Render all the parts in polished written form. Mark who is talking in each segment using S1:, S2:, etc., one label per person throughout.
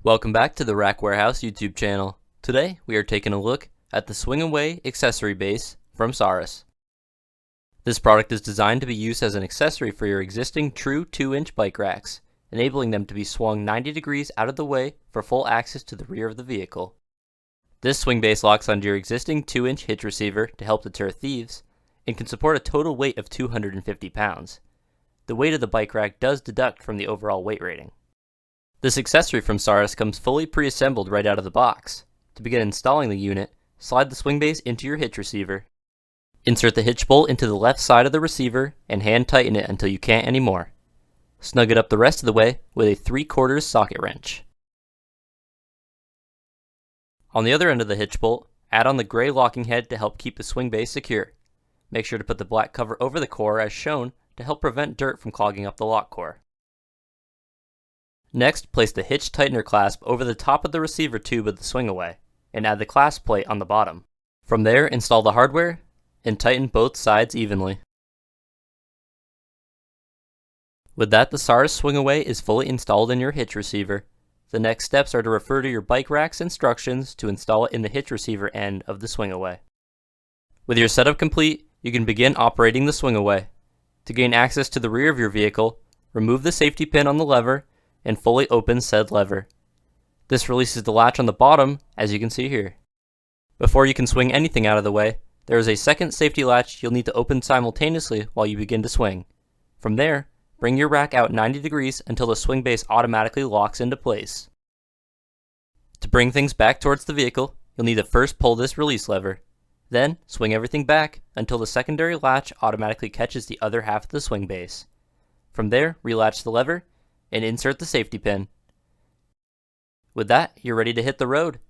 S1: Welcome back to the Rack Warehouse YouTube channel. Today we are taking a look at the Swing Away Accessory Base from Saris. This product is designed to be used as an accessory for your existing true 2-inch bike racks, enabling them to be swung 90 degrees out of the way for full access to the rear of the vehicle. This swing base locks onto your existing 2-inch hitch receiver to help deter thieves, and can support a total weight of 250 pounds. The weight of the bike rack does deduct from the overall weight rating. This accessory from Saris comes fully pre-assembled right out of the box. To begin installing the unit, slide the swing base into your hitch receiver. Insert the hitch bolt into the left side of the receiver and hand tighten it until you can't anymore. Snug it up the rest of the way with a 3/4 socket wrench. On the other end of the hitch bolt, add on the gray locking head to help keep the swing base secure. Make sure to put the black cover over the core as shown to help prevent dirt from clogging up the lock core. Next, place the hitch tightener clasp over the top of the receiver tube of the Swing Away, and add the clasp plate on the bottom. From there, install the hardware, and tighten both sides evenly. With that, the Saris Swing Away is fully installed in your hitch receiver. The next steps are to refer to your bike rack's instructions to install it in the hitch receiver end of the Swing Away. With your setup complete, you can begin operating the Swing Away. To gain access to the rear of your vehicle, remove the safety pin on the lever and fully open said lever. This releases the latch on the bottom, as you can see here. Before you can swing anything out of the way, there is a second safety latch you'll need to open simultaneously while you begin to swing. From there, bring your rack out 90 degrees until the swing base automatically locks into place. To bring things back towards the vehicle, you'll need to first pull this release lever. Then, swing everything back until the secondary latch automatically catches the other half of the swing base. From there, relatch the lever and insert the safety pin. With that, you're ready to hit the road.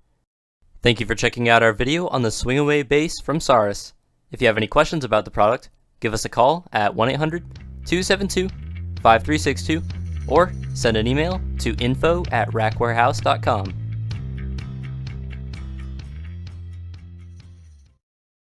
S1: Thank you for checking out our video on the Swing Away Base from Saris. If you have any questions about the product, give us a call at 1-800-272-5362 or send an email to info@rackwarehouse.com.